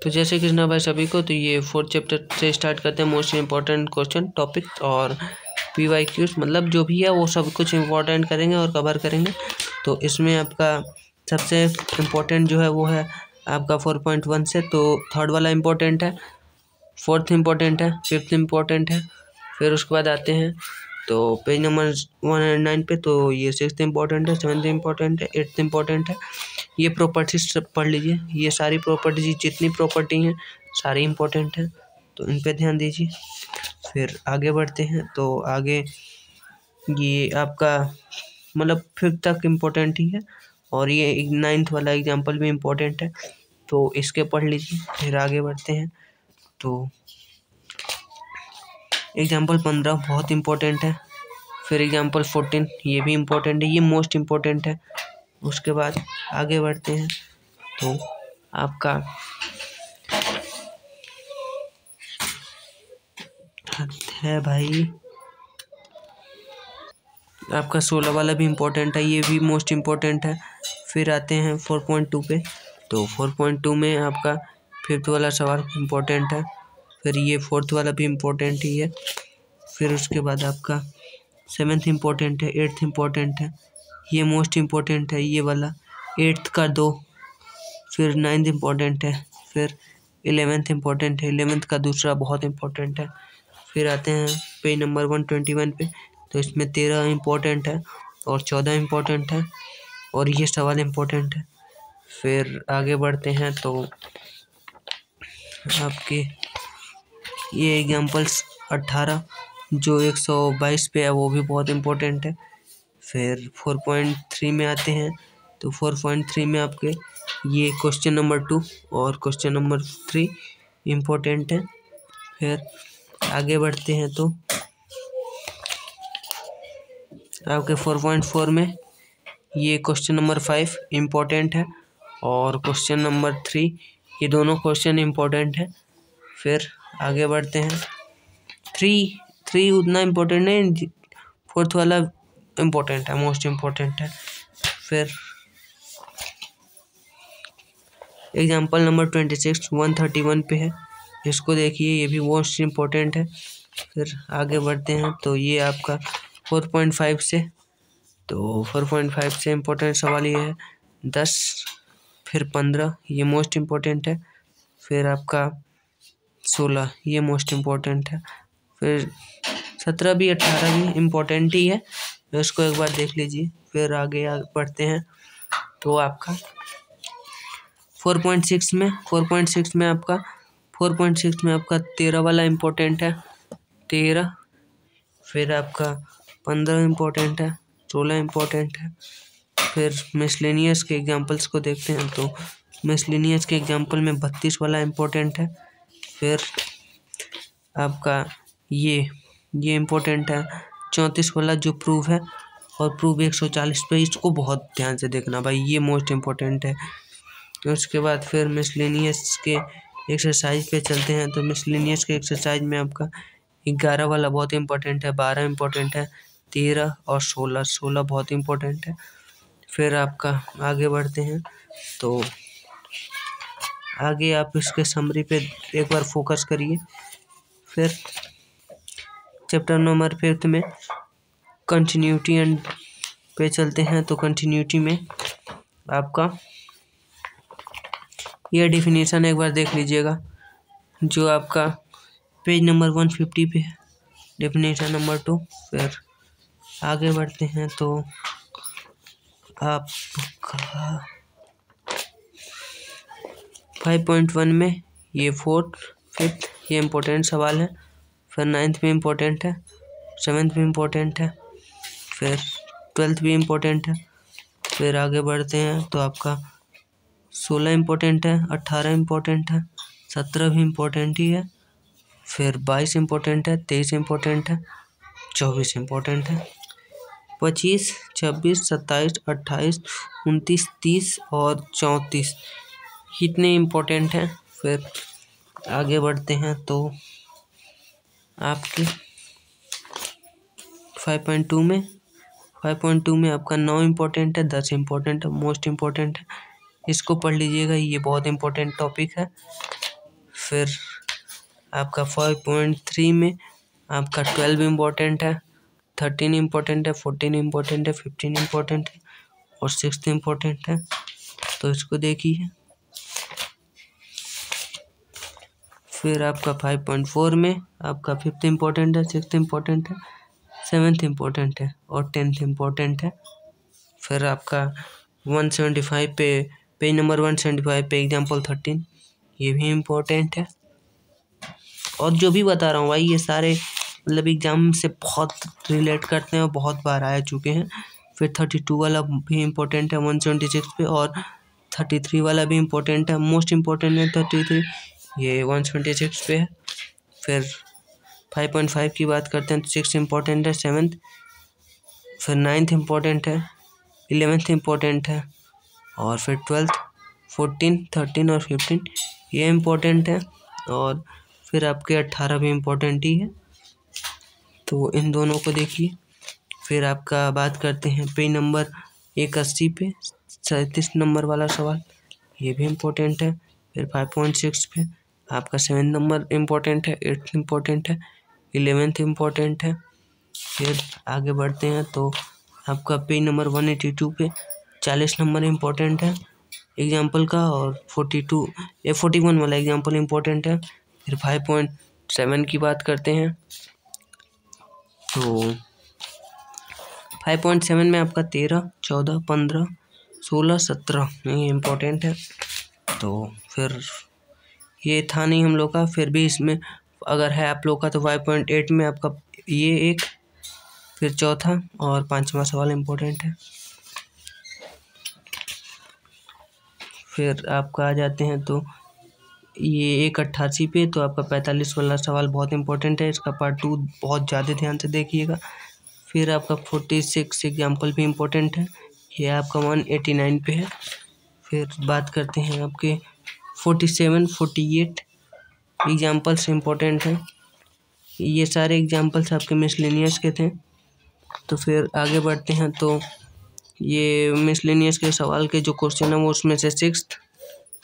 तो जैसे कृष्णा भाई सभी को, तो ये 4th चैप्टर से स्टार्ट करते हैं। मोस्ट इम्पॉर्टेंट क्वेश्चन टॉपिक और PYQs, मतलब जो भी है वो सब कुछ इम्पोर्टेंट करेंगे और कवर करेंगे। तो इसमें आपका सबसे इम्पोर्टेंट जो है वो है आपका 4.1 से, तो थर्ड वाला इम्पोर्टेंट है, फोर्थ इम्पोर्टेंट है, फिफ्थ इम्पोर्टेंट है। फिर उसके बाद आते हैं तो पेज नंबर 109 पे, तो ये सिक्स्थ इम्पोर्टेंट है, सेवन्थ इम्पोर्टेंट है, एट्थ इम्पोर्टेंट है। ये प्रॉपर्टीज सब पढ़ लीजिए, ये सारी प्रॉपर्टीज जितनी प्रॉपर्टी हैं सारी इम्पोर्टेंट हैं, तो इन पे ध्यान दीजिए। फिर आगे बढ़ते हैं, तो आगे ये आपका मतलब फिफ्थ तक इम्पोर्टेंट ही है, और ये 9th वाला एग्जाम्पल भी इम्पोर्टेंट है, तो इसके पढ़ लीजिए। फिर आगे बढ़ते हैं, तो एग्जाम्पल 15 बहुत इम्पोर्टेंट है। फिर एग्जाम्पल 14 ये भी इम्पोर्टेंट है, ये मोस्ट इम्पोर्टेंट है। उसके बाद आगे बढ़ते हैं, तो आपका है भाई आपका 16 वाला भी इम्पोर्टेंट है, ये भी मोस्ट इम्पोर्टेंट है। फिर आते हैं 4.2 पे, तो 4.2 में आपका फिफ्थ वाला सवाल इम्पोर्टेंट है। फिर ये फोर्थ वाला भी इम्पोर्टेंट ही है। फिर उसके बाद आपका 7th इम्पोर्टेंट है, 8th इम्पोर्टेंट है, ये मोस्ट इम्पोर्टेंट है ये वाला, 8th का 2। फिर 9th इम्पोर्टेंट है, फिर 11th इम्पोर्टेंट है, 11th का दूसरा बहुत इम्पोर्टेंट है। फिर आते हैं पेज नंबर 121 पे, तो इसमें 13 इम्पोर्टेंट है और 14 इम्पोर्टेंट है, और ये सवाल इम्पोर्टेंट है। फिर आगे बढ़ते हैं, तो आपके ये एग्जाम्पल्स 18 जो 122 पे है वो भी बहुत इम्पोर्टेंट है। फिर 4.3 में आते हैं, तो 4.3 में आपके ये क्वेश्चन नंबर 2 और क्वेश्चन नंबर 3 इम्पोर्टेंट है। फिर आगे बढ़ते हैं, तो आपके 4.4 में ये क्वेश्चन नंबर 5 इम्पोर्टेंट है, और क्वेश्चन नंबर 3 ये दोनों क्वेश्चन इम्पोर्टेंट है। फिर आगे बढ़ते हैं, 3 उतना इम्पोर्टेंट नहीं, फोर्थ वाला इम्पोर्टेंट है, मोस्ट इम्पोर्टेंट है। फिर एग्जाम्पल नंबर 26 131 पे है, इसको देखिए, ये भी मोस्ट इम्पोर्टेंट है। फिर आगे बढ़ते हैं, तो ये आपका 4.5 से, तो 4.5 से इम्पोर्टेंट सवाल ये है 10, फिर 15 ये मोस्ट इम्पोर्टेंट है, फिर आपका 16 ये मोस्ट इम्पोर्टेंट है, फिर 17 भी 18 भी इम्पोर्टेंट ही है, तो इसको एक बार देख लीजिए। फिर आगे बढ़ते हैं, तो आपका 4.6 में 13 वाला इम्पोर्टेंट है, 13। फिर आपका 15 इम्पोर्टेंट है, 16 इम्पोर्टेंट है। फिर मिसलेनियस के एग्जाम्पल्स को देखते हैं, तो मिसलेनियस के एग्जाम्पल में 32 वाला इम्पोर्टेंट है। फिर आपका ये इम्पोर्टेंट है 34 वाला जो प्रूफ है, और प्रूफ 140 पे, इसको बहुत ध्यान से देखना भाई, ये मोस्ट इम्पोर्टेंट है। उसके बाद फिर मिसलेनियस के एक्सरसाइज पे चलते हैं, तो मिसलेनियस के एक्सरसाइज में आपका 11 वाला बहुत इम्पोर्टेंट है, 12 इम्पोर्टेंट है, 13 और 16 बहुत इम्पोर्टेंट है। फिर आपका आगे बढ़ते हैं, तो आगे आप इसके समरी पे एक बार फोकस करिए। फिर चैप्टर नंबर 5 में कंटिन्यूटी एंड पे चलते हैं, तो कंटिन्यूटी में आपका यह डिफिनीशन एक बार देख लीजिएगा, जो आपका पेज नंबर 150 पे है, डिफिनीशन नंबर 2। फिर आगे बढ़ते हैं, तो आपका 5.1 में ये 4th 5th ये इम्पोर्टेंट सवाल है। फिर 9th भी इम्पोर्टेंट है, 7th भी इम्पोर्टेंट है, फिर 12th भी इम्पोर्टेंट है। फिर आगे बढ़ते हैं, तो आपका 16 इम्पोर्टेंट है, 18 इम्पोर्टेंट है, 17 भी इम्पोर्टेंट ही है, फिर 22 इम्पोर्टेंट है, 23 इम्पोर्टेंट है, 24 इम्पोर्टेंट है, 25 26 27 28 29 30 और 34 इतने इम्पोर्टेंट हैं। फिर आगे बढ़ते हैं, तो आपके 5.2 में आपका 9 इम्पोर्टेंट है, 10 इम्पोर्टेंट है, मोस्ट इम्पोर्टेंट है, इसको पढ़ लीजिएगा, ये बहुत इम्पोर्टेंट टॉपिक है। फिर आपका 5.3 में आपका 12 इम्पोर्टेंट है, 13 इम्पोर्टेंट है, 14 इम्पोर्टेंट है, 15 इम्पोर्टेंट है और 6 इम्पोर्टेंट है। तो इसको देखिए। फिर आपका 5.4 में आपका 5th इम्पोर्टेंट है, 6th इम्पोर्टेंट है, 7th इम्पोर्टेंट है और 10th इम्पोर्टेंट है। फिर आपका 175 पे पेज नंबर 175 पे एग्जाम्पल 13 ये भी इम्पोर्टेंट है। और जो भी बता रहा हूँ भाई ये सारे मतलब एग्जाम से बहुत रिलेट करते हैं और बहुत बार आ चुके हैं। फिर 32 वाला भी इम्पोर्टेंट है 176 पे और 33 वाला भी इम्पोर्टेंट है, मोस्ट इम्पोर्टेंट है 33, ये 176 पे है। फिर 5.5 की बात करते हैं तो 6 इम्पोर्टेंट है, 7th, फिर 9th इम्पोर्टेंट है, 11th इम्पोर्टेंट है और फिर 12th, 14, 13 और 15 ये इम्पोर्टेंट है और फिर आपके 18 भी इम्पोर्टेंट ही है। तो इन दोनों को देखिए। फिर आपका बात करते हैं पेज नंबर 81 पे 37 नंबर वाला सवाल, ये भी इम्पोर्टेंट है। फिर 5.6 पे आपका 7 नंबर इम्पोर्टेंट है, 8th इम्पोर्टेंट है, 11th इम्पोर्टेंट है। फिर आगे बढ़ते हैं तो आपका पेज नंबर 182 पे 40 नंबर इम्पोर्टेंट है एग्जाम्पल का और 41 वाला एग्जाम्पल इम्पोर्टेंट है। फिर 5.7 की बात करते हैं तो 5.7 में आपका 13, 14, 15, 16, 17 ये इम्पोर्टेंट है। तो फिर ये था नहीं हम लोग का, फिर भी इसमें अगर है आप लोग का तो 5.8 में आपका ये एक, फिर चौथा और 5वां सवाल इम्पोर्टेंट है। फिर आपका आ जाते हैं तो ये 1.88 पे तो आपका 45 वाला सवाल बहुत इम्पोर्टेंट है, इसका पार्ट 2 बहुत ज़्यादा ध्यान से देखिएगा। फिर आपका 46 एग्जाम्पल भी इम्पोर्टेंट है, ये आपका 189 पे है। फिर बात करते हैं आपके 47, 48 एग्जाम्पल्स इम्पोर्टेंट हैं, ये सारे एग्जाम्पल्स आपके मिसलेनियस के थे। तो फिर आगे बढ़ते हैं तो ये मिसलेनियस के सवाल के जो क्वेश्चन है वो उसमें से 6th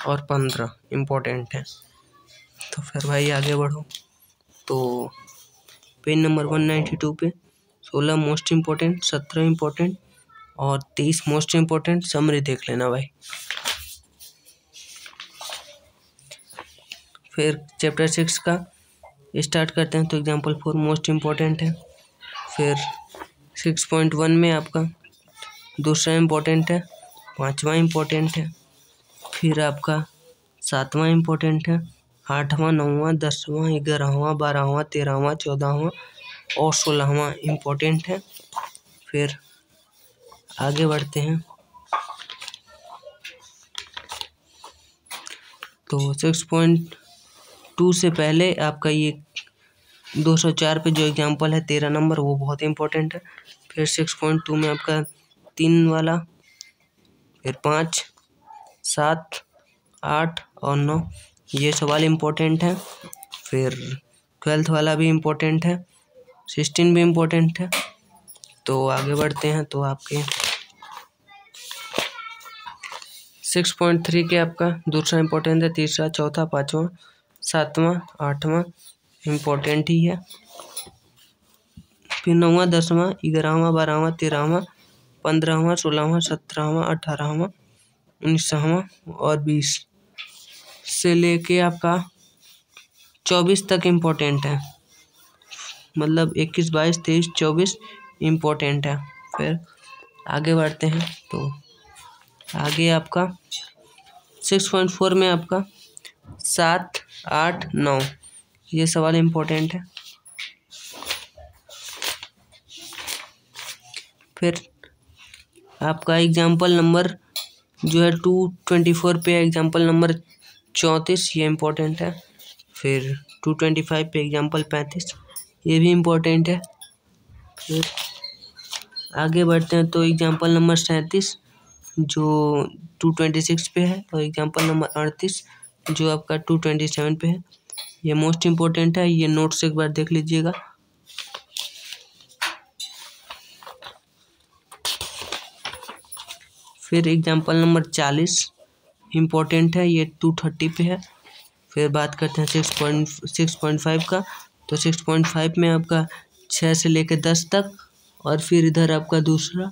और 15 इम्पोर्टेंट है। तो फिर भाई आगे बढ़ो तो पेज नंबर 192 पे 16 मोस्ट इम्पोर्टेंट, 17 इम्पोर्टेंट और 23 मोस्ट इम्पोर्टेंट समरी देख लेना भाई। फिर चैप्टर 6 का स्टार्ट करते हैं तो एग्जाम्पल 4 मोस्ट इम्पोर्टेंट है। फिर 6.1 में आपका दूसरा इम्पोर्टेंट है, 5वां इम्पोर्टेंट है। फिर आपका 7वां इम्पोर्टेंट है, 8वां, 9वां, 10वां, 11वां, 12वां, 13वां, 14वां और 16वां इम्पोर्टेंट है। फिर आगे बढ़ते हैं तो 6.2 से पहले आपका ये 204 पे जो एग्जाम्पल है 13 नंबर वो बहुत इम्पोर्टेंट है। फिर 6.2 में आपका 3 वाला, फिर 5, 7, 8 और 9 ये सवाल इम्पोर्टेंट है। फिर 12th वाला भी इम्पोर्टेंट है, 16 भी इम्पोर्टेंट है। तो आगे बढ़ते हैं तो आपके 6.3 के आपका दूसरा इम्पोर्टेंट है, तीसरा, चौथा, 5वां, 7वां, 8वां इम्पोर्टेंट ही है। फिर 9वां, 10वां, 11वां, 12वां, 13वां, 15वां, 16वां, 17वां, 18वां, 19वां और 20 से लेके आपका 24 तक इम्पोर्टेंट है, मतलब 21, 22, 23, 24 इम्पोर्टेंट है। फिर आगे बढ़ते हैं तो आगे आपका 6.4 में आपका 7, 8, 9 ये सवाल इम्पोर्टेंट है। फिर आपका एग्जाम्पल नंबर जो है 224 पे एग्जाम्पल नंबर 34 ये इम्पोर्टेंट है। फिर 225 पे एग्जाम्पल 35 ये भी इम्पोर्टेंट है। फिर आगे बढ़ते हैं तो एग्जाम्पल नंबर 37 जो 226 पे है और एग्जाम्पल नंबर 38 जो आपका 227 पे है, ये मोस्ट इम्पोर्टेंट है, ये नोट्स एक बार देख लीजिएगा। फिर एग्जाम्पल नंबर 40 इम्पोर्टेंट है, ये 230 पे है। फिर बात करते हैं 6.5 का। तो 6.5 में आपका 6 से लेके 10 तक, और फिर इधर आपका दूसरा,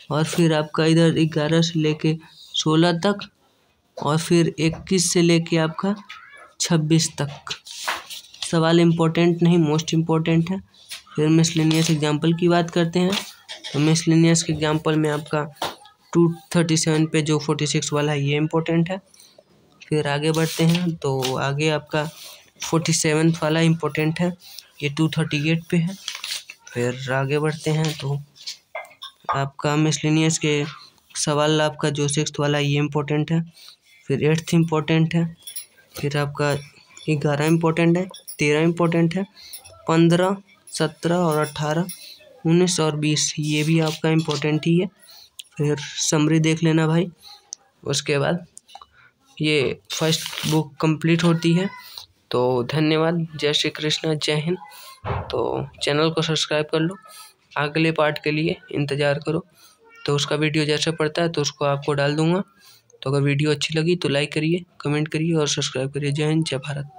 और फिर आपका इधर 11 से लेके 16 तक, और फिर 21 से लेके आपका 26 तक। सवाल इम्पोर्टेंट नहीं, मोस्ट इम्पोर्टेंट है। फिर मिसलेनियस एग्जाम्पल की बात करते हैं। तो मिसलेनियस के एग्जाम्पल में आपका 237 पे जो 46 वाला है ये इम्पोर्टेंट है। फिर आगे बढ़ते हैं तो आगे आपका 47 वाला इम्पोर्टेंट है, ये 238 पे है। फिर आगे बढ़ते हैं तो आपका मिसलेनियस के सवाल आपका जो 6th वाला ये इम्पोर्टेंट है। फिर 8th इम्पोर्टेंट है। फिर आपका 11 इम्पोर्टेंट है, 13 इम्पोर्टेंट है, 15, 17 और 18, 19 और 20 ये भी आपका इम्पोर्टेंट ही है। फिर समरी देख लेना भाई। उसके बाद ये फर्स्ट बुक कंप्लीट होती है। तो धन्यवाद, जय श्री कृष्ण, जय हिंद। तो चैनल को सब्सक्राइब कर लो, अगले पार्ट के लिए इंतज़ार करो। तो उसका वीडियो जैसे पड़ता है तो उसको आपको डाल दूँगा। तो अगर वीडियो अच्छी लगी तो लाइक करिए, कमेंट करिए और सब्सक्राइब करिए। जय हिंद, जय भारत।